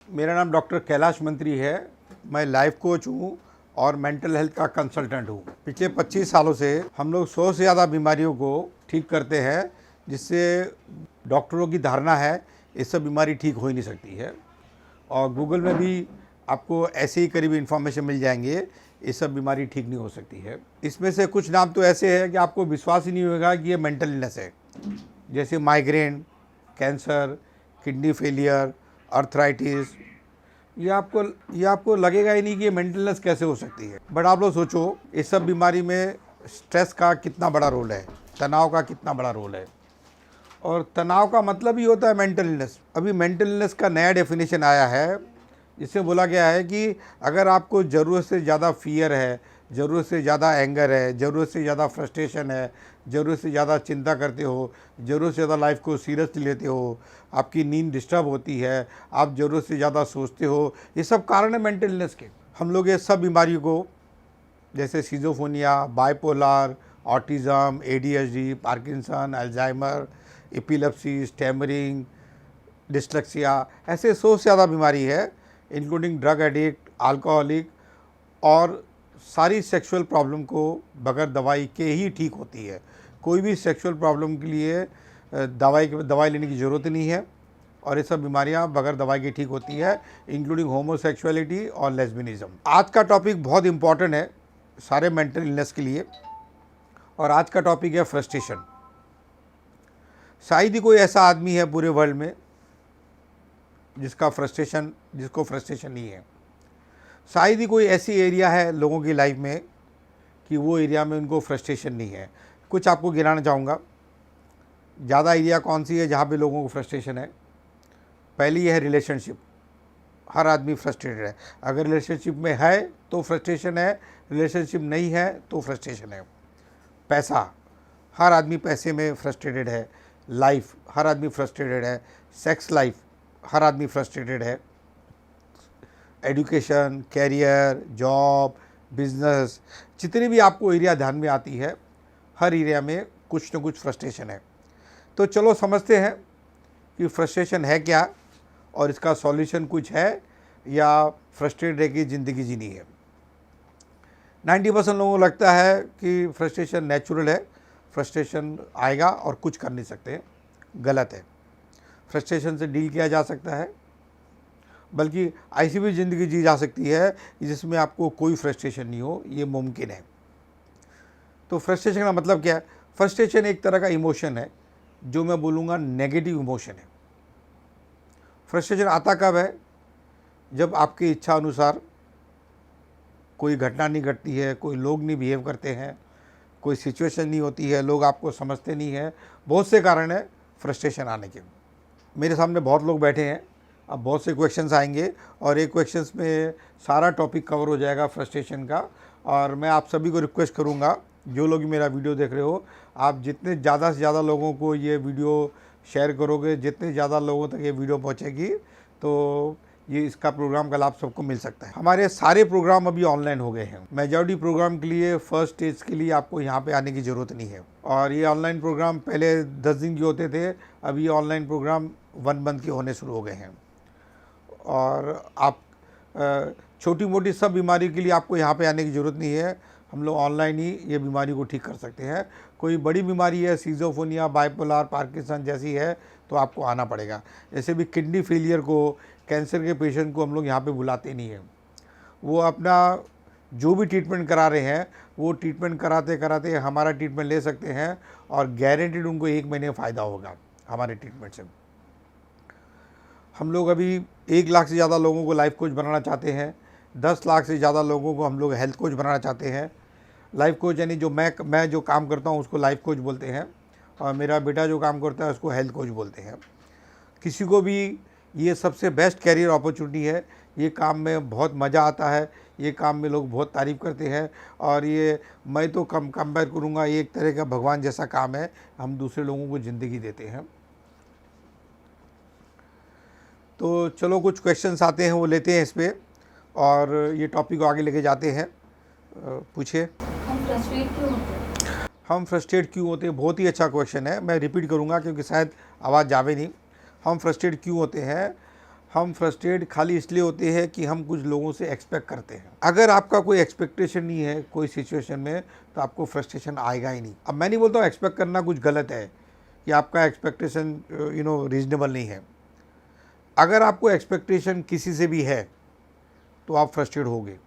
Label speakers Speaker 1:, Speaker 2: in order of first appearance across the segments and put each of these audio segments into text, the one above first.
Speaker 1: मेरा नाम डॉक्टर कैलाश मंत्री है। मैं लाइफ कोच हूँ और मेंटल हेल्थ का कंसल्टेंट हूँ। पिछले 25 सालों से हम लोग 100 से ज़्यादा बीमारियों को ठीक करते हैं, जिससे डॉक्टरों की धारणा है ये सब बीमारी ठीक हो ही नहीं सकती है। और गूगल में भी आपको ऐसे ही करीब इन्फॉर्मेशन मिल जाएंगे, ये सब बीमारी ठीक नहीं हो सकती है। इसमें से कुछ नाम तो ऐसे हैं कि आपको विश्वास ही नहीं होगा कि ये मेंटल इलनेस है, जैसे migraine, cancer, kidney failure, arthritis. ये आपको लगेगा ही नहीं कि ये मेंटल इलनेस कैसे हो सकती है। बट आप लोग सोचो, इस सब बीमारी में स्ट्रेस का कितना बड़ा रोल है, तनाव का कितना बड़ा रोल है। और तनाव का मतलब ही होता है मेंटल इलनेस। अभी मेंटल इलनेस का नया डेफिनेशन आया है, जिससे बोला गया है कि अगर आपको ज़रूरत से ज़्यादा फियर है, ज़रूरत से ज़्यादा एंगर है, ज़रूरत से ज़्यादा फ्रस्ट्रेशन है, ज़रूरत से ज़्यादा चिंता करते हो, ज़रूरत से ज़्यादा लाइफ को सीरियसली लेते हो, आपकी नींद डिस्टर्ब होती है, आप ज़रूरत से ज़्यादा सोचते हो, ये सब कारण है मेंटल इलनेस के। हम लोग ये सब बीमारियों को, जैसे schizophrenia, bipolar, autism, ADHD, Parkinson, Alzheimer, epilepsy, stammering, dyslexia, ऐसे 100 से ज़्यादा बीमारी है, इंक्लूडिंग ड्रग एडिक्ट, अल्कोहलिक, और सारी सेक्सुअल प्रॉब्लम को बगैर दवाई के ही ठीक होती है। कोई भी सेक्सुअल प्रॉब्लम के लिए दवाई लेने की ज़रूरत नहीं है, और ये सब बीमारियां बगैर दवाई की ठीक होती है, इंक्लूडिंग होमोसेक्सुअलिटी और लेस्बियनिज्म। आज का टॉपिक बहुत इंपॉर्टेंट है सारे मेंटल इलनेस के लिए, और आज का टॉपिक है फ्रस्ट्रेशन। शायद ही कोई ऐसा आदमी है पूरे वर्ल्ड में जिसको फ्रस्ट्रेशन नहीं है। शायद ही कोई ऐसी एरिया है लोगों की लाइफ में कि वो एरिया में उनको फ्रस्ट्रेशन नहीं है। कुछ आपको गिनाना चाहूँगा। ज़्यादा एरिया कौन सी है जहाँ पे लोगों को फ्रस्ट्रेशन है? पहली है रिलेशनशिप। हर आदमी फ्रस्ट्रेटेड है। अगर रिलेशनशिप में है तो फ्रस्ट्रेशन है, रिलेशनशिप नहीं है तो फ्रस्ट्रेशन है। पैसा, हर आदमी पैसे में फ्रस्ट्रेटेड है। लाइफ, हर आदमी फ्रस्ट्रेटेड है। सेक्स लाइफ, हर आदमी फ्रस्ट्रेटेड है। एजुकेशन, कैरियर, जॉब, बिजनेस, जितनी भी आपको एरिया ध्यान में आती है, हर एरिया में कुछ न कुछ फ्रस्ट्रेशन है। तो चलो समझते हैं कि फ्रस्ट्रेशन है क्या, और इसका सॉल्यूशन कुछ है या फ्रस्ट्रेट रह के ज़िंदगी जीनी है। 90% लोगों को लगता है कि फ्रस्ट्रेशन नेचुरल है, फ्रस्ट्रेशन आएगा और कुछ कर नहीं सकते। गलत है। फ्रस्ट्रेशन से डील किया जा सकता है, बल्कि ऐसी भी ज़िंदगी जी जा सकती है जिसमें आपको कोई फ्रस्ट्रेशन नहीं हो, ये मुमकिन है। तो फ्रस्ट्रेशन का मतलब क्या है? फ्रस्ट्रेशन एक तरह का इमोशन है, जो मैं बोलूँगा नेगेटिव इमोशन है। फ्रस्ट्रेशन आता कब है? जब आपकी इच्छा अनुसार कोई घटना नहीं घटती है, कोई लोग नहीं बिहेव करते हैं, कोई सिचुएशन नहीं होती है, लोग आपको समझते नहीं हैं। बहुत से कारण है फ्रस्ट्रेशन आने के। मेरे सामने बहुत लोग बैठे हैं, अब बहुत से क्वेश्चंस आएंगे और एक क्वेश्चंस में सारा टॉपिक कवर हो जाएगा फ्रस्ट्रेशन का। और मैं आप सभी को रिक्वेस्ट करूंगा, जो लोग मेरा वीडियो देख रहे हो, आप जितने ज़्यादा से ज़्यादा लोगों को ये वीडियो शेयर करोगे, जितने ज़्यादा लोगों तक ये वीडियो पहुँचेगी, तो ये इसका प्रोग्राम का लाभ सबको मिल सकता है। हमारे सारे प्रोग्राम अभी ऑनलाइन हो गए हैं। मेजॉरिटी प्रोग्राम के लिए फर्स्ट स्टेज के लिए आपको यहाँ पे आने की ज़रूरत नहीं है। और ये ऑनलाइन प्रोग्राम पहले 10 दिन के होते थे, अभी ऑनलाइन प्रोग्राम 1 मंथ के होने शुरू हो गए हैं। और आप छोटी मोटी सब बीमारी के लिए आपको यहाँ पे आने की ज़रूरत नहीं है। हम लोग ऑनलाइन ही ये बीमारी को ठीक कर सकते हैं। कोई बड़ी बीमारी है, सिजोफ्रेनिया, बाइपोलर, पार्किंसन जैसी है, तो आपको आना पड़ेगा। जैसे भी किडनी फेलियर को, कैंसर के पेशेंट को हम लोग यहाँ पे बुलाते नहीं हैं। वो अपना जो भी ट्रीटमेंट करा रहे हैं, वो ट्रीटमेंट कराते कराते हमारा ट्रीटमेंट ले सकते हैं, और गारंटीड उनको 1 महीने फ़ायदा होगा हमारे ट्रीटमेंट से। हम लोग अभी 1 लाख से ज़्यादा लोगों को लाइफ कोच बनाना चाहते हैं। 10 लाख से ज़्यादा लोगों को हम लोग हेल्थ कोच बनाना चाहते हैं। लाइफ कोच यानी जो मैं जो काम करता हूँ उसको लाइफ कोच बोलते हैं, और मेरा बेटा जो काम करता है उसको हेल्थ कोच बोलते हैं। किसी को भी ये सबसे बेस्ट कैरियर अपॉर्चुनिटी है। ये काम में बहुत मज़ा आता है, ये काम में लोग बहुत तारीफ़ करते हैं, और ये मैं तो कंपेयर करूँगा, ये एक तरह का भगवान जैसा काम है। हम दूसरे लोगों को ज़िंदगी देते हैं। तो चलो कुछ क्वेश्चंस आते हैं, वो लेते हैं इस पर, और ये टॉपिक को आगे लेके जाते हैं। पूछिए। हम फ्रस्ट्रेट क्यों होते हैं? बहुत ही अच्छा क्वेश्चन है। मैं रिपीट करूंगा क्योंकि शायद आवाज़ जावे नहीं। हम फ्रस्ट्रेट क्यों होते हैं? हम फ्रस्ट्रेट खाली इसलिए होते हैं कि हम कुछ लोगों से एक्सपेक्ट करते हैं। अगर आपका कोई एक्सपेक्टेशन नहीं है कोई सिचुएशन में तो आपको फ्रस्ट्रेशन आएगा ही नहीं। अब मैं नहीं बोलता हूँ एक्सपेक्ट करना कुछ गलत है कि आपका एक्सपेक्टेशन रीजनेबल नहीं है। अगर आपको एक्सपेक्टेशन किसी से भी है तो आप फ्रस्ट्रेट होगे।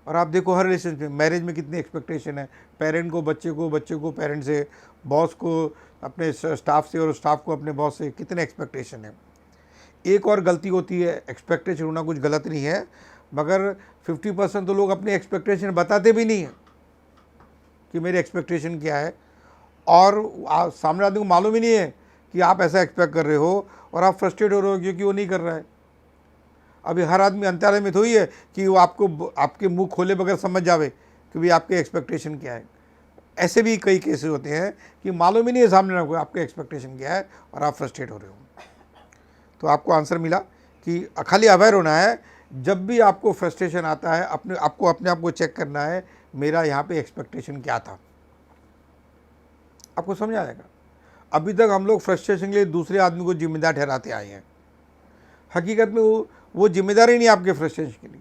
Speaker 1: और आप देखो हर रिलेशनशिप में, मैरिज में कितनी एक्सपेक्टेशन है, पेरेंट को बच्चे को, बच्चे को पेरेंट से, बॉस को अपने स्टाफ से और स्टाफ को अपने बॉस से, कितने एक्सपेक्टेशन है। एक और गलती होती है, एक्सपेक्टेशन होना कुछ गलत नहीं है, मगर 50% तो लोग अपनी एक्सपेक्टेशन बताते भी नहीं हैं कि मेरी एक्सपेक्टेशन क्या है, और सामने आदमी को मालूम ही नहीं है कि आप ऐसा एक्सपेक्ट कर रहे हो और आप फ्रस्ट्रेट हो रहे हो क्योंकि वो नहीं कर रहा है। अभी हर आदमी अंतराले में थोड़ी है कि वो आपको आपके मुंह खोले बगैर समझ जावे कि भाई आपके एक्सपेक्टेशन क्या है। ऐसे भी कई केसेस होते हैं कि मालूम ही नहीं है सामने को आपके एक्सपेक्टेशन क्या है और आप फ्रस्ट्रेट हो रहे हो। तो आपको आंसर मिला कि खाली अवेयर होना है। जब भी आपको फ्रस्ट्रेशन आता है अपने आप को चेक करना है, मेरा यहाँ पे एक्सपेक्टेशन क्या था, आपको समझ आ जाएगा। अभी तक हम लोग फ्रस्ट्रेशन के लिए दूसरे आदमी को जिम्मेदार ठहराते आए हैं। हकीकत में वो जिम्मेदार ही नहीं आपके फ्रस्ट्रेशन के लिए,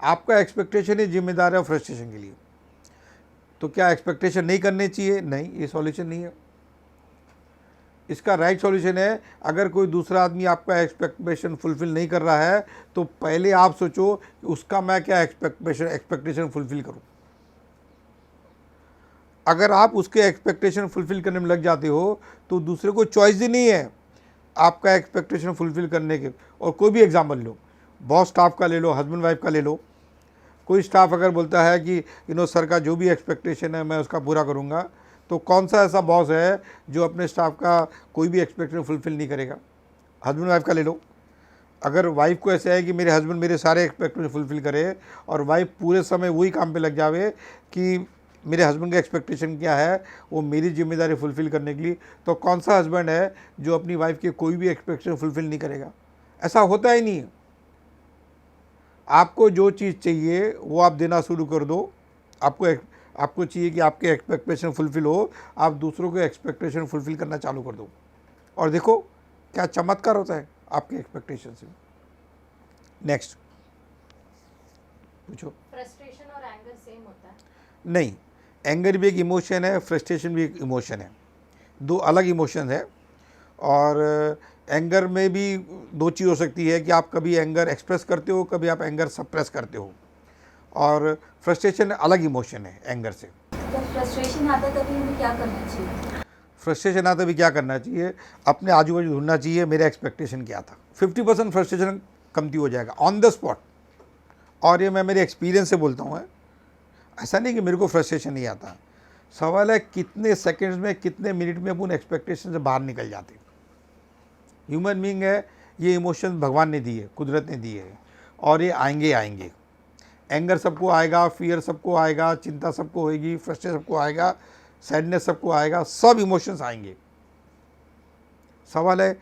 Speaker 1: आपका एक्सपेक्टेशन ही जिम्मेदार है फ्रस्ट्रेशन के लिए। तो क्या एक्सपेक्टेशन नहीं करने चाहिए? नहीं, ये सॉल्यूशन नहीं है। इसका राइट सॉल्यूशन है, अगर कोई दूसरा आदमी आपका एक्सपेक्टेशन फुलफिल नहीं कर रहा है तो पहले आप सोचो कि उसका मैं क्या एक्सपेक्टेशन फुलफिल करूं। अगर आप उसके एक्सपेक्टेशन फुलफिल करने में लग जाते हो तो दूसरे को चॉइस ही नहीं है आपका एक्सपेक्टेशन फुलफिल करने के। और कोई भी एग्जाम्पल लो, बॉस स्टाफ का ले लो, हस्बैंड वाइफ का ले लो। कोई स्टाफ अगर बोलता है कि सर का जो भी एक्सपेक्टेशन है मैं उसका पूरा करूँगा, तो कौन सा ऐसा बॉस है जो अपने स्टाफ का कोई भी एक्सपेक्टेशन फुलफिल नहीं करेगा? हस्बैंड वाइफ का ले लो। अगर वाइफ को ऐसा है कि मेरे हस्बैंड मेरे सारे एक्सपेक्टेशन फुलफिल करे और वाइफ पूरे समय वही काम पे लग जावे कि मेरे हस्बैंड का एक्सपेक्टेशन क्या है, वो मेरी जिम्मेदारी फुलफिल करने के लिए, तो कौन सा हस्बैंड है जो अपनी वाइफ के कोई भी एक्सपेक्टेशन फुलफिल नहीं करेगा? ऐसा होता ही नहीं है। आपको जो चीज़ चाहिए वो आप देना शुरू कर दो। आपको चाहिए कि आपके एक्सपेक्टेशन फुलफिल हो, आप दूसरों के एक्सपेक्टेशन फुलफिल करना चालू कर दो और देखो क्या चमत्कार होता है आपके एक्सपेक्टेशन से। नेक्स्ट पूछो।
Speaker 2: फ्रस्ट्रेशन और एंगर सेम होता है?
Speaker 1: नहीं, एंगर भी एक इमोशन है, फ्रस्ट्रेशन भी एक इमोशन है, दो अलग इमोशन है। और एंगर में भी दो चीज़ हो सकती है कि आप कभी एंगर एक्सप्रेस करते हो, कभी आप एंगर सप्रेस करते हो। और फ्रस्ट्रेशन अलग इमोशन है एंगर से।
Speaker 2: तो फ्रस्ट्रेशन आता तभी हमें क्या करना चाहिए?
Speaker 1: फ्रस्ट्रेशन आता भी क्या करना चाहिए? अपने आजू बाजू ढूंढना चाहिए मेरा एक्सपेक्टेशन क्या था। 50% फ्रस्ट्रेशन कमती हो जाएगा ऑन द स्पॉट। और ये मैं मेरे एक्सपीरियंस से बोलता हूँ, ऐसा नहीं कि मेरे को फ्रस्ट्रेशन नहीं आता। सवाल है कितने सेकंड्स में, कितने मिनट में अपन एक्सपेक्टेशन से बाहर निकल जाते। ह्यूमन बीइंग है, ये इमोशन भगवान ने दिए, कुदरत ने दिए है और ये आएंगे। एंगर सबको आएगा, फियर सबको आएगा, चिंता सबको होएगी, फ्रस्ट्रेशन सबको आएगा, सैडनेस सबको आएगा, सब इमोशंस आएंगे। सवाल है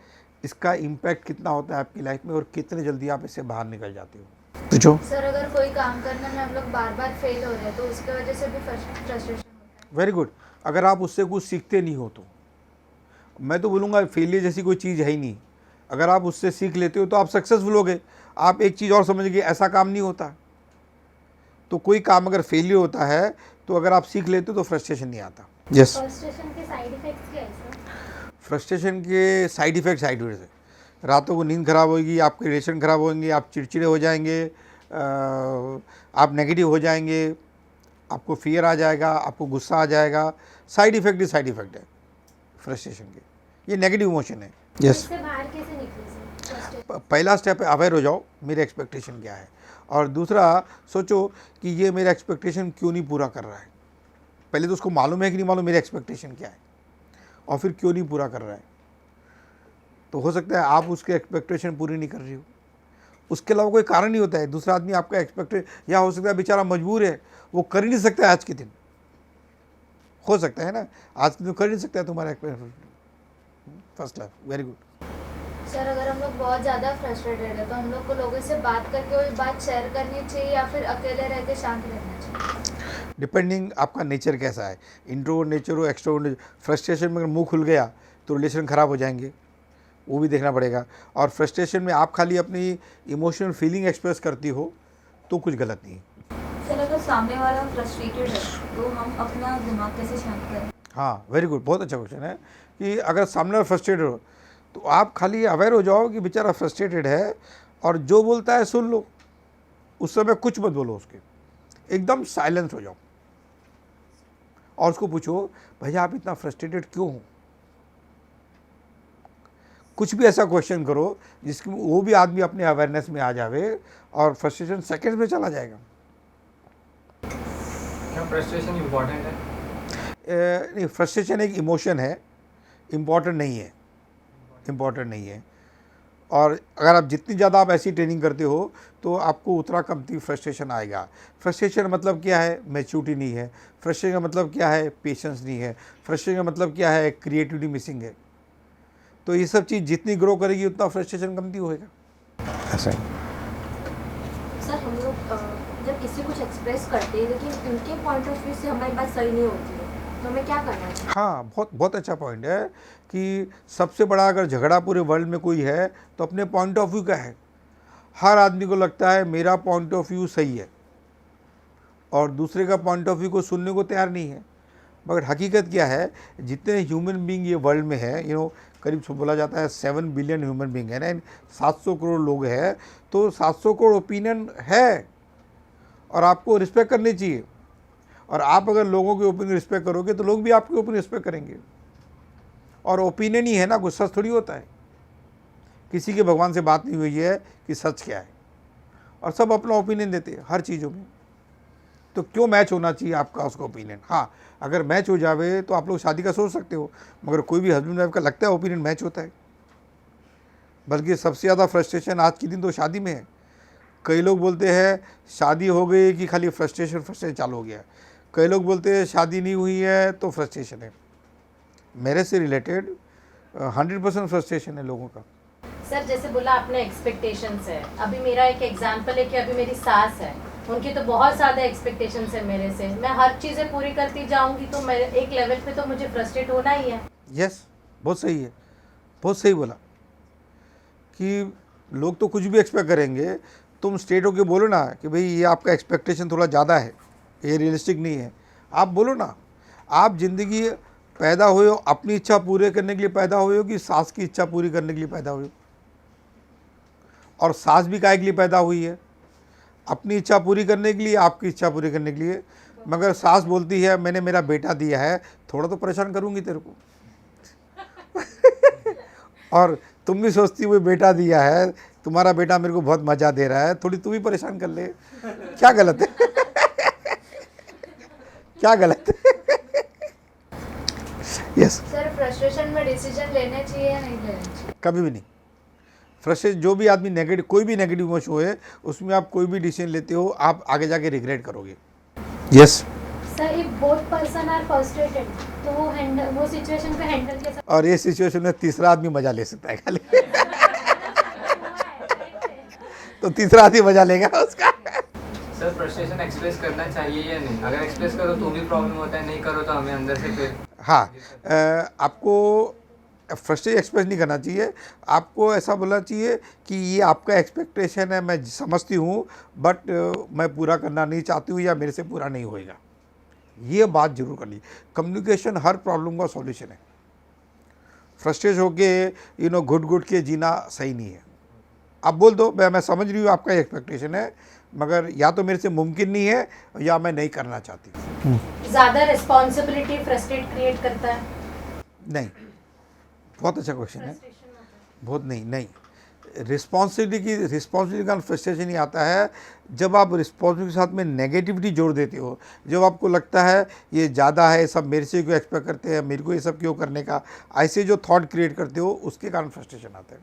Speaker 1: इसका इम्पैक्ट कितना होता है आपकी लाइफ में और कितने जल्दी आप इससे बाहर निकल जाते हो। पूछो।
Speaker 2: सर, अगर कोई काम करने में हम लोग बार बार फेल हो रहे हैं तो उसके वजह से भी फ्रस्ट्रेशन होता है?
Speaker 1: Very good. अगर आप उससे कुछ सीखते नहीं हो तो मैं तो बोलूँगा फेलियर जैसी कोई चीज़ है ही नहीं। अगर आप उससे सीख लेते हो तो आप सक्सेसफुल हो गए। आप एक चीज़ और समझिए, ऐसा काम नहीं होता। तो कोई काम अगर फेलियर होता है तो अगर आप सीख लेते हो तो फ्रस्ट्रेशन नहीं आता। यस।
Speaker 2: फ्रस्ट्रेशन के साइड इफेक्ट्स क्या है सर?
Speaker 1: फ्रस्ट्रेशन के साइड इफेक्ट है, रातों को नींद खराब होगी, आपके रिलेशन खराब होंगे, आप चिड़चिड़े हो जाएंगे, आप नेगेटिव हो जाएंगे, आपको फियर आ जाएगा, आपको गुस्सा आ जाएगा। साइड इफेक्ट है फ्रस्ट्रेशन के, ये नेगेटिव इमोशन है। यस।
Speaker 2: इससे बाहर कैसे निकले सर?
Speaker 1: पहला स्टेप है अवेयर हो जाओ मेरे एक्सपेक्टेशन क्या है, और दूसरा सोचो कि ये मेरा एक्सपेक्टेशन क्यों नहीं पूरा कर रहा है। पहले तो उसको मालूम है कि नहीं मालूम मेरा एक्सपेक्टेशन क्या है, और फिर क्यों नहीं पूरा कर रहा है। तो हो सकता है आप उसके एक्सपेक्टेशन पूरी नहीं कर रही हो, उसके अलावा कोई कारण नहीं होता है। दूसरा आदमी आपका एक्सपेक्टेशन, या हो सकता है बेचारा मजबूर है, वो कर ही नहीं सकता है आज के दिन, हो सकता है ना, आज के दिन कर ही नहीं सकता है तुम्हारा expectation. First life. Very good.
Speaker 2: Sir, अगर हम लोग बहुत ज़्यादा फ्रस्ट्रेटेड है तो हम लोग को लोगों से बात करके वही बात शेयर करनी चाहिए या फिर अकेले रह के शांत रहना चाहिए?
Speaker 1: डिपेंडिंग आपका नेचर कैसा है, इंट्रोवर्ट नेचर हो, एक्सट्रोवर्ट नेचर। फ्रस्ट्रेशन में अगर मुंह खुल गया तो रिलेशन ख़राब हो जाएंगे, वो भी देखना पड़ेगा। और फ्रस्ट्रेशन में आप खाली अपनी इमोशनल फीलिंग एक्सप्रेस करती हो तो कुछ गलत नहीं है।
Speaker 3: सर अगर सामने वाला फ्रस्ट्रेटेड है तो हम अपना दिमाग कैसे शांत करें?
Speaker 1: हाँ, वेरी गुड, बहुत अच्छा क्वेश्चन है कि अगर सामने वाला फ्रस्ट्रेटेड हो तो आप खाली अवेयर हो जाओ कि बेचारा फ्रस्ट्रेटेड है और जो बोलता है सुन लो, उस समय कुछ मत बोलो, उसके एकदम साइलेंस हो जाओ और उसको पूछो भैया आप इतना फ्रस्ट्रेटेड क्यों हो। कुछ भी ऐसा क्वेश्चन करो जिसकी वो भी आदमी अपने अवेयरनेस में आ जावे और फ्रस्ट्रेशन सेकंड्स में चला जाएगा।
Speaker 4: क्या फ्रस्ट्रेशन इम्पोर्टेंट है?
Speaker 1: नहीं, फ्रस्ट्रेशन एक इमोशन है, इम्पॉर्टेंट नहीं है, इम्पॉर्टेंट नहीं है। और अगर आप जितनी ज़्यादा आप ऐसी ट्रेनिंग करते हो तो आपको उतना कमती फ्रस्ट्रेशन आएगा। फ्रस्ट्रेशन मतलब क्या है? मैच्योरिटी नहीं है। फ्रस्ट्रेशन का मतलब क्या है? पेशेंस नहीं है। फ्रस्ट्रेशन का मतलब क्या है? क्रिएटिविटी मिसिंग है। तो ये सब चीज़ जितनी ग्रो करेगी उतना फ्रस्ट्रेशन कमती होएगा। ऐसा है।
Speaker 3: सर हम लोग जब किसी कुछ एक्सप्रेस करते हैं लेकिन उनके पॉइंट ऑफ व्यू से हमारी बात सही नहीं होती है तो हमें क्या करना चाहिए?
Speaker 1: हाँ, बहुत बहुत अच्छा पॉइंट है कि सबसे बड़ा अगर झगड़ा पूरे वर्ल्ड में कोई है तो अपने पॉइंट ऑफ व्यू का है। हर आदमी को लगता है मेरा पॉइंट ऑफ व्यू सही है और दूसरे का पॉइंट ऑफ व्यू को सुनने को तैयार नहीं है। मगर हकीकत क्या है, जितने ह्यूमन बींग ये वर्ल्ड में है, करीब बोला जाता है 7 बिलियन ह्यूमन बींग है ना, 700 करोड़ लोग हैं, तो 700 करोड़ ओपिनियन है और आपको रिस्पेक्ट करनी चाहिए। और आप अगर लोगों के ओपिनियन रिस्पेक्ट करोगे तो लोग भी आपके ओपिनियन रिस्पेक्ट करेंगे। और ओपिनियन ही है ना, कुछ सच थोड़ी होता है। किसी के भगवान से बात नहीं हुई है कि सच क्या है, और सब अपना ओपिनियन देते हैं हर चीज़ों में। तो क्यों मैच होना चाहिए आपका उसका ओपिनियन? हाँ, अगर मैच हो जावे तो आप लोग शादी का सोच सकते हो, मगर कोई भी हस्बैंड वाइफ का लगता है ओपिनियन मैच होता है। बल्कि सबसे ज़्यादा फ्रस्ट्रेशन आज के दिन तो शादी में है। कई लोग बोलते हैं शादी हो गई कि खाली फ्रस्ट्रेशन चालू हो गया। कई लोग बोलते हैं शादी नहीं हुई है तो फ्रस्ट्रेशन है। मेरे से रिलेटेड 100% फ्रस्ट्रेशन है लोगों का।
Speaker 5: सर जैसे बोला आपने एक्सपेक्टेशंस है, अभी मेरा एक एग्जांपल है कि अभी मेरी सास है, उनकी तो बहुत ज़्यादा एक्सपेक्टेशंस है मेरे से। मैं हर चीज़ें पूरी करती जाऊंगी तो मेरे एक लेवल पे तो मुझे फ्रस्ट्रेट होना ही है।
Speaker 1: यस, बहुत सही है, बहुत सही बोला कि लोग तो कुछ भी एक्सपेक्ट करेंगे। तुम स्ट्रेट होके बोलो ना कि भाई ये आपका एक्सपेक्टेशन थोड़ा ज़्यादा है, ये रियलिस्टिक नहीं है। आप बोलो ना, आप ज़िंदगी पैदा हुए हो अपनी इच्छा पूरे करने के लिए पैदा हुए हो कि सास की इच्छा पूरी करने के लिए पैदा हुए हो? और सास भी काहे के लिए पैदा हुई है? अपनी इच्छा पूरी करने के लिए, आपकी इच्छा पूरी करने के लिए। मगर सास बोलती है मैंने मेरा बेटा दिया है, थोड़ा तो परेशान करूँगी तेरे को। और तुम भी सोचती हुई बेटा दिया है, तुम्हारा बेटा मेरे को बहुत मज़ा दे रहा है, थोड़ी तू भी परेशान कर ले। क्या गलत है? क्या गलत है? यस।
Speaker 2: सर फ्रस्ट्रेशन में डिसीजन लेने चाहिए या नहीं लेने चाहिए?
Speaker 1: कभी भी नहीं। फ्रस्ट्रेशन, जो भी आदमी नेगेटिव, कोई भी नेगेटिव इमोशन होए, उसमें आप कोई भी डिसीजन लेते हो आप आगे जाके रिग्रेट करोगे। Yes.
Speaker 2: Sir if both person are frustrated तो वो सिचुएशन को हैंडल कैसे?
Speaker 1: और ये सिचुएशन में तीसरा आदमी मजा ले सकता है खाली। तो तीसरा आदमी मजा लेगा उसका।
Speaker 4: सर फ्रस्ट्रेशन एक्सप्रेस करना चाहिए या नहीं? अगर एक्सप्रेस करो तो भी प्रॉब्लम होता है, नहीं करो तो हमें अंदर से फिर
Speaker 1: हाँ, आपको फ्रस्ट्रेशन एक्सप्रेस नहीं करना चाहिए। आपको ऐसा बोलना चाहिए कि ये आपका एक्सपेक्टेशन है, मैं समझती हूँ, बट मैं पूरा करना नहीं चाहती हूँ या मेरे से पूरा नहीं होएगा। ये बात जरूर करनी। कम्युनिकेशन हर प्रॉब्लम का सॉल्यूशन है। फ्रस्ट्रेट होके घुट के जीना सही नहीं है। आप बोल दो मैं समझ रही हूँ आपका एक्सपेक्टेशन है, मगर या तो मेरे से मुमकिन नहीं है या मैं नहीं करना चाहती।
Speaker 5: ज़्यादा रिस्पॉन्सिबिलिटी फ्रस्ट्रेट क्रिएट करता है?
Speaker 1: नहीं, बहुत अच्छा क्वेश्चन है। बहुत नहीं, रिस्पॉन्सिबिलिटी का फ्रस्ट्रेशन ही आता है जब आप रिस्पॉन्सिबिलिटी के साथ में नेगेटिविटी जोड़ देते हो। जब आपको लगता है ये ज़्यादा है, सब मेरे से क्यों एक्सपेक्ट करते हैं, मेरे को ये सब क्यों करने का, ऐसे जो थॉट क्रिएट करते हो उसके कारण फ्रस्ट्रेशन आता है।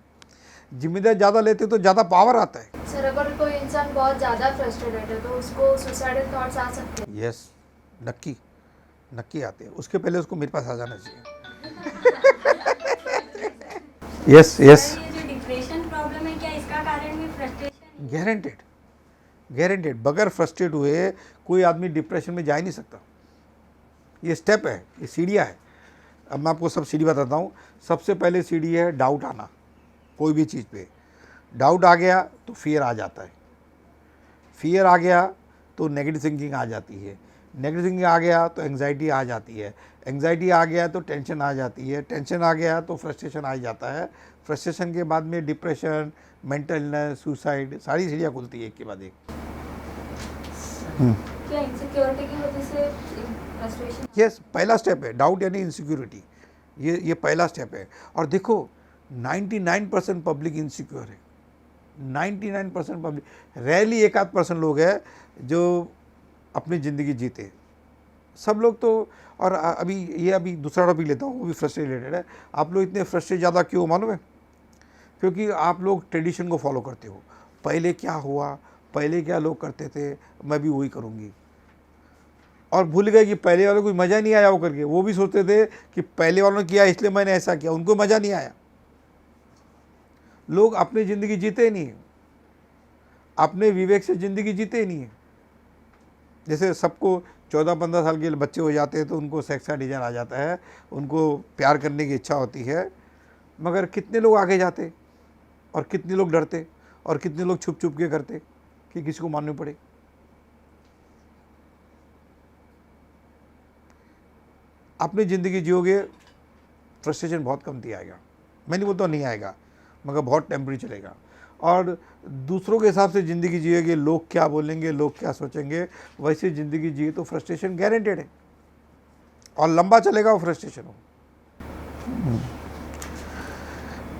Speaker 1: जिम्मेदारी ज़्यादा लेते हो तो ज़्यादा पावर आता है।
Speaker 2: सर अगर कोई इंसान बहुत ज़्यादा फ्रस्ट्रेटेड है तो उसको सुसाइडल थॉट्स आ सकते हैं?
Speaker 1: यस, नक्की आते हैं। उसके पहले उसको मेरे पास आ जाना चाहिए। यस।
Speaker 3: ये जो डिप्रेशन प्रॉब्लम है क्या इसका कारण भी फ्रस्ट्रेशन?
Speaker 1: गारंटेड। बगैर फ्रस्ट्रेट हुए कोई आदमी डिप्रेशन में जा ही नहीं सकता। ये स्टेप है, ये सीढ़ियाँ है। अब मैं आपको सब सीढ़ी बताता हूँ। सबसे पहले सीढ़ी है डाउट आना। कोई भी चीज़ पे डाउट आ गया तो फियर आ जाता है, फियर आ गया तो नेगेटिव थिंकिंग आ जाती है, नेगेटिव थिंकिंग आ गया तो एंग्जाइटी आ जाती है, एंग्जाइटी आ गया तो टेंशन आ जाती है, टेंशन आ गया तो फ्रस्ट्रेशन आ जाता है, फ्रस्ट्रेशन के बाद में डिप्रेशन, मेंटल इलनेस, सुसाइड, सारी सीढ़ियाँ खुलती है एक के बाद एक।
Speaker 3: क्या इनसिक्योरिटी की वजह से फ्रस्ट्रेशन?
Speaker 1: यस, पहला स्टेप है डाउट यानी इनसिक्योरिटी, ये पहला स्टेप है। और देखो 99% पब्लिक इनसिक्योर है, 99% पब्लिक, रेयरली 1-8% लोग हैं जो अपनी ज़िंदगी जीते, सब लोग तो। और अभी दूसरा टॉपिक लेता हूँ, वो भी फ्रस्ट्रेट रिलेटेड है। आप लोग इतने फ्रस्ट्रेट ज़्यादा क्यों मालूम है? क्योंकि आप लोग ट्रेडिशन को फॉलो करते हो, पहले क्या हुआ, पहले क्या लोग करते थे, मैं भी वही करूँगी, और भूल गए कि पहले वालों को मज़ा नहीं आया वो करके। वो भी सोचते थे कि पहले वालों ने किया इसलिए मैंने ऐसा किया, उनको मज़ा नहीं आया। लोग अपनी ज़िंदगी जीते नहीं है, अपने विवेक से ज़िंदगी जीते नहीं है। जैसे सबको 14-15 साल के बच्चे हो जाते हैं तो उनको सेक्स का डिज़ायर आ जाता है, उनको प्यार करने की इच्छा होती है, मगर कितने लोग आगे जाते और कितने लोग डरते और कितने लोग छुप छुप के करते कि किसी को माननी पड़े। अपनी ज़िंदगी जियोगे, फ्रस्ट्रेशन बहुत कमती आएगा। मैं नहीं बोलता नहीं आएगा, मगर बहुत टेम्परेरी चलेगा। और दूसरों के हिसाब से ज़िंदगी जिएगे, लोग क्या बोलेंगे, लोग क्या सोचेंगे, वैसे ज़िंदगी जिए तो फ्रस्ट्रेशन गारंटेड है और लंबा चलेगा वो फ्रस्ट्रेशन हो।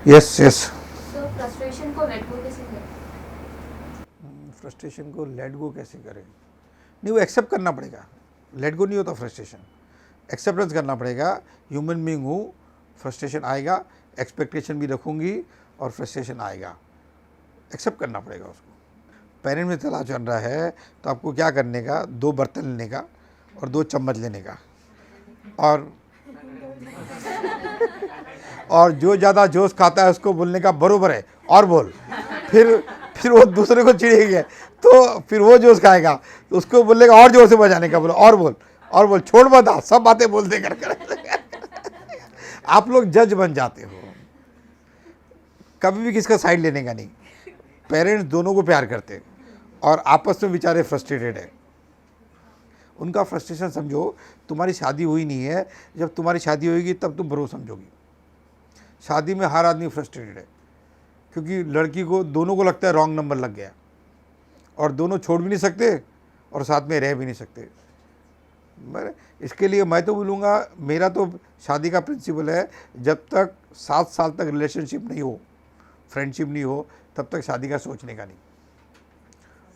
Speaker 1: Yes yes.
Speaker 3: तो फ्रस्ट्रेशन को लेट गो कैसे करें?
Speaker 1: फ्रस्ट्रेशन को लेट गो कैसे करें? नहीं, वो एक्सेप्ट करना पड़ेगा। लेट गो नहीं होता फ्रस्ट्रेशन, एक्सेप्टेंस करना पड़ेगा। ह्यूमन बीइंग हूँ, फ्रस्ट्रेशन आएगा, एक्सपेक्टेशन भी रखूँगी और फ्रस्ट्रेशन आएगा, एक्सेप्ट करना पड़ेगा उसको। पेरेंट में चला चल रहा है तो आपको क्या करने का, 2 बर्तन लेने का और 2 चम्मच लेने का, और जो ज़्यादा जोश खाता है उसको बोलने का बरोबर है और बोल। फिर वो दूसरे को चिढ़ेगा तो फिर वो जोश खाएगा तो उसको बोलेगा और जोर से बजाने का, बोलो और बोल, छोड़ मत, सब बातें बोलते कर। आप लोग जज बन जाते हो, कभी भी किसका साइड लेने का नहीं। पेरेंट्स दोनों को प्यार करते हैं और आपस में बेचारे फ्रस्ट्रेटेड है। उनका फ्रस्ट्रेशन समझो। तुम्हारी शादी हुई नहीं है, जब तुम्हारी शादी होगी तब तुम ब्रो समझोगी। शादी में हर आदमी फ्रस्ट्रेटेड है क्योंकि लड़की को, दोनों को लगता है रॉन्ग नंबर लग गया और दोनों छोड़ भी नहीं सकते और साथ में रह भी नहीं सकते। इसके लिए मैं तो बोलूँगा, मेरा तो शादी का प्रिंसिपल है, जब तक 7 साल तक रिलेशनशिप नहीं हो, फ्रेंडशिप नहीं हो, तब तक शादी का सोचने का नहीं।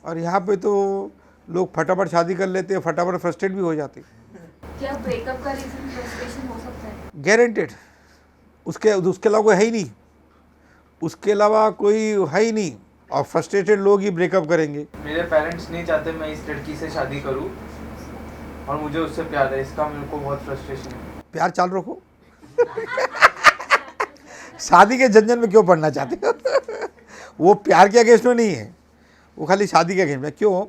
Speaker 1: और यहाँ पे तो लोग फटाफट शादी कर लेते हैं, फटाफट फ्रस्ट्रेट भी हो जाते हैं।
Speaker 3: क्या ब्रेकअप का रीजन फ्रस्ट्रेशन हो सकता है?
Speaker 1: गारंटेड। उसके अलावा कोई है ही नहीं, उसके अलावा कोई है ही नहीं, और फ्रस्ट्रेटेड लोग ही ब्रेकअप करेंगे।
Speaker 4: मेरे पेरेंट्स नहीं चाहते मैं इस लड़की से शादी करूं और मुझे उससे प्यार है, इसका मेरे को बहुत फ्रस्ट्रेशन है।
Speaker 1: प्यार चालू रखो। शादी के झंझट में क्यों पढ़ना चाहते हो? वो प्यार के अगेंस्ट में नहीं है, वो खाली शादी के अगेंस्ट में। क्यों?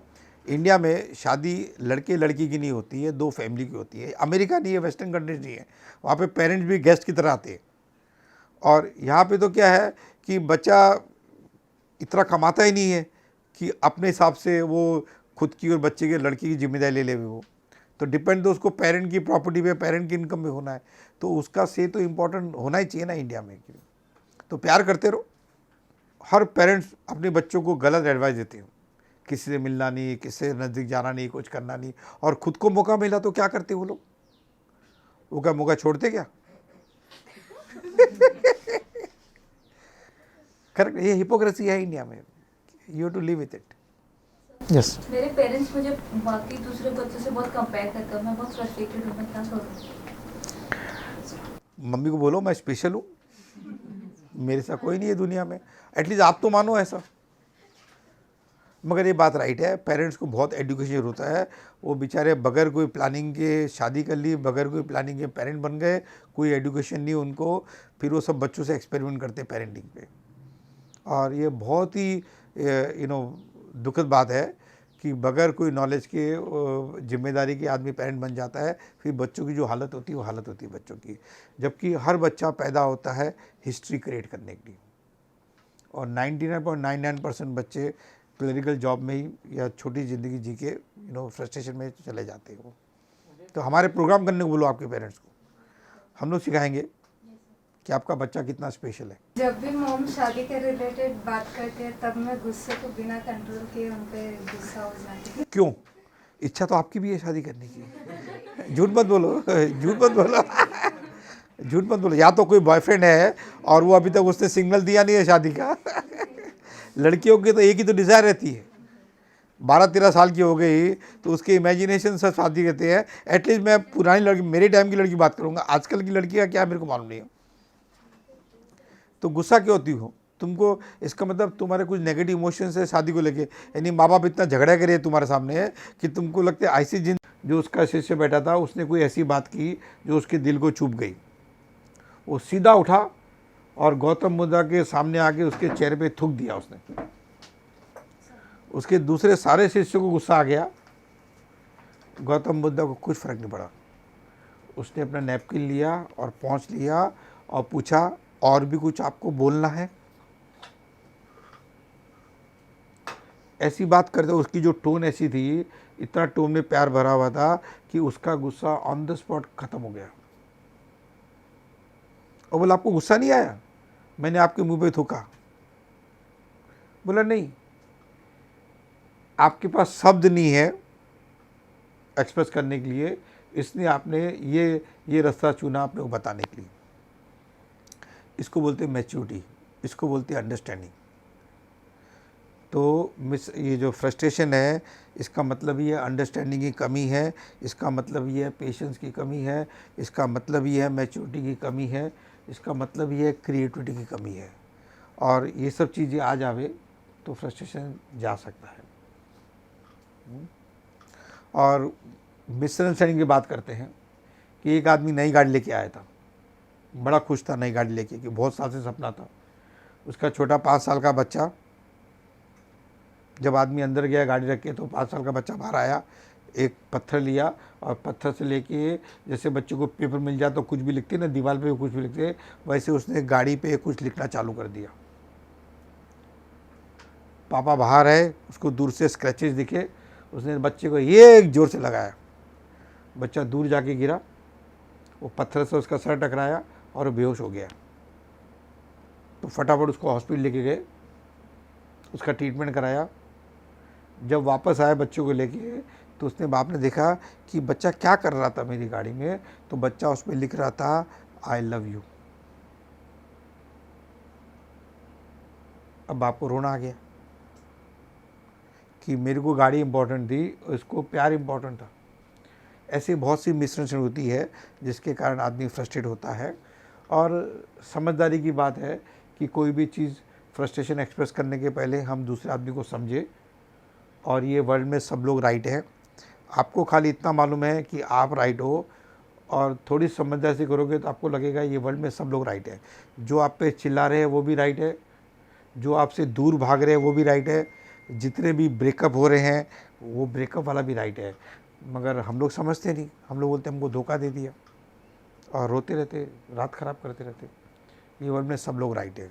Speaker 1: इंडिया में शादी लड़के लड़की की नहीं होती है, 2 फैमिली की होती है। अमेरिका नहीं है, वेस्टर्न कंट्रीज नहीं है, वहाँ पे पेरेंट्स भी गेस्ट की तरह आते हैं। और यहाँ पे तो क्या है कि बच्चा इतना कमाता ही नहीं है कि अपने हिसाब से वो खुद की और बच्चे के, लड़की की जिम्मेदारी ले ले वो। तो डिपेंड तो उसको पेरेंट की प्रॉपर्टी पे, पेरेंट की इनकम में होना है, तो उसका से तो इम्पोर्टेंट होना ही चाहिए ना इंडिया में। तो प्यार करते रहो। हर पेरेंट्स अपने बच्चों को गलत एडवाइस देते हैं, किसी से मिलना नहीं, किसी से नज़दीक जाना नहीं, कुछ करना नहीं। और खुद को मौका मिला तो क्या करते वो लोग? वो क्या मौका छोड़ते क्या? करेक्ट, ये हिपोक्रेसी है इंडिया में। You to live with it. Yes.
Speaker 2: मेरे पेरेंट्स मुझे बाकी दूसरे बच्चों से बहुत कंपेयर करते हैं, मैं बहुत फ्रस्ट्रेटेड हूँ, मैं क्या करूँ?
Speaker 1: मम्मी को बोलो मैं स्पेशल हूँ, मेरे साथ कोई नहीं है दुनिया में, एटलीस्ट आप तो मानो ऐसा। मगर ये बात राइट है, पेरेंट्स को बहुत एजुकेशन होता है। वो बेचारे बगैर कोई प्लानिंग के शादी कर ली, बगैर कोई प्लानिंग के पेरेंट बन गए, कोई एजुकेशन नहीं उनको, फिर वो सब बच्चों से एक्सपेरिमेंट करते पेरेंटिंग पे। और ये बहुत ही दुखद बात है कि बगैर कोई नॉलेज के, जिम्मेदारी के आदमी पेरेंट बन जाता है, फिर बच्चों की जो हालत होती है वो हालत होती है बच्चों की। जबकि हर बच्चा पैदा होता है हिस्ट्री क्रिएट करने के लिए। और 99.99% बच्चे क्लरिकल जॉब में ही या छोटी ज़िंदगी जी के फ्रस्ट्रेशन में चले जाते हैं वो। तो हमारे प्रोग्राम करने को बोलो आपके पेरेंट्स को, हम लोग सिखाएंगे कि आपका बच्चा कितना स्पेशल है।
Speaker 6: जब भी मॉम शादी के रिलेटेड बात करते हैं तब मैं गुस्से को बिना कंट्रोल किए उन पे गुस्सा हो जाती हूँ।
Speaker 1: क्यों? इच्छा तो आपकी भी है शादी करने की। झूठ मत बोलो, झूठ मत बोलो, झूठ मत बोलो। या तो कोई बॉयफ्रेंड है और वो अभी तक उसने सिग्नल दिया नहीं है शादी का। लड़कियों की तो एक ही तो डिज़ायर रहती है, 12-13 साल की हो गई तो उसके इमेजिनेशन से शादी करते हैं। एटलीस्ट मैं पुरानी लड़की, मेरे टाइम की लड़की बात करूँगा, आजकल की लड़की का क्या मेरे को मालूम नहीं है। तो गुस्सा क्यों होती हो तुमको? इसका मतलब तुम्हारे कुछ नेगेटिव इमोशंस है शादी को लेके, यानी माँ बाप इतना झगड़ा करे तुम्हारे सामने कि तुमको लगता है ऐसी जिन जो उसका शिष्य बैठा था उसने कोई ऐसी बात की जो उसके दिल को चुभ गई। वो सीधा उठा और गौतम बुद्ध के सामने आके उसके चेहरे पे थूक दिया उसने। उसके दूसरे सारे शिष्यों को गुस्सा आ गया, गौतम बुद्ध को कुछ फर्क नहीं पड़ा। उसने अपना नैपकिन लिया और पोंछ लिया और पूछा, और भी कुछ आपको बोलना है? ऐसी बात करते उसकी जो टोन ऐसी थी, इतना टोन में प्यार भरा हुआ था कि उसका गुस्सा ऑन द स्पॉट खत्म हो गया। और बोला आपको गुस्सा नहीं आया? मैंने आपके मुंह पे थूका। बोला नहीं, आपके पास शब्द नहीं है एक्सप्रेस करने के लिए, इसलिए आपने ये रास्ता चुना अपने को बताने के लिए। इसको बोलते हैं मैच्योरिटी, इसको बोलते हैं अंडरस्टैंडिंग। तो ये जो फ्रस्ट्रेशन है इसका मतलब ये अंडरस्टैंडिंग की कमी है, इसका मतलब ये है पेशेंस की कमी है, इसका मतलब ये है मैच्योरिटी की कमी है, इसका मतलब ये है क्रिएटिविटी की कमी है। और ये सब चीज़ें आ जावे तो फ्रस्ट्रेशन जा सकता है। और मिसअंडरस्टैंडिंग की बात करते हैं कि एक आदमी नई गाड़ी लेके आया था, बड़ा खुश था नई गाड़ी लेके, कि बहुत साल से सपना था। उसका छोटा 5 साल का बच्चा, जब आदमी अंदर गया गाड़ी रख के तो 5 साल का बच्चा बाहर आया, एक पत्थर लिया और पत्थर से लेके, जैसे बच्चों को पेपर मिल जाता तो कुछ भी लिखते ना, दीवार पे कुछ भी लिखते, वैसे उसने गाड़ी पे कुछ लिखना चालू कर दिया। पापा बाहर है, उसको दूर से स्क्रैचेस दिखे, उसने बच्चे को एक जोर से लगाया, बच्चा दूर जाके गिरा, वो पत्थर से उसका सर टकराया और बेहोश हो गया। तो फटाफट उसको हॉस्पिटल लेके गए, उसका ट्रीटमेंट कराया। जब वापस आया बच्चों को लेके तो उसने बाप ने देखा कि बच्चा क्या कर रहा था मेरी गाड़ी में, तो बच्चा उसमें लिख रहा था आई लव यू। अब बाप को रोना आ गया कि मेरे को गाड़ी इम्पोर्टेंट थी, उसको प्यार इम्पोर्टेंट था। ऐसी बहुत सी मिसअंडरस्टैंडिंग होती है जिसके कारण आदमी फ्रस्ट्रेट होता है। और समझदारी की बात है कि कोई भी चीज़ फ्रस्ट्रेशन एक्सप्रेस करने के पहले हम दूसरे आदमी को समझे। और ये वर्ल्ड में सब लोग राइट हैं, आपको खाली इतना मालूम है कि आप राइट हो, और थोड़ी समझदारी से करोगे तो आपको लगेगा ये वर्ल्ड में सब लोग राइट है। जो आप पे चिल्ला रहे हैं वो भी राइट है, जो आपसे दूर भाग रहे हैं वो भी राइट है, जितने भी ब्रेकअप हो रहे हैं वो ब्रेकअप वाला भी राइट है। मगर हम लोग समझते नहीं, हम लोग बोलते हमको धोखा दे दिया और रोते रहते, रात ख़राब करते रहते। ये वर्ल्ड में सब लोग राइट है।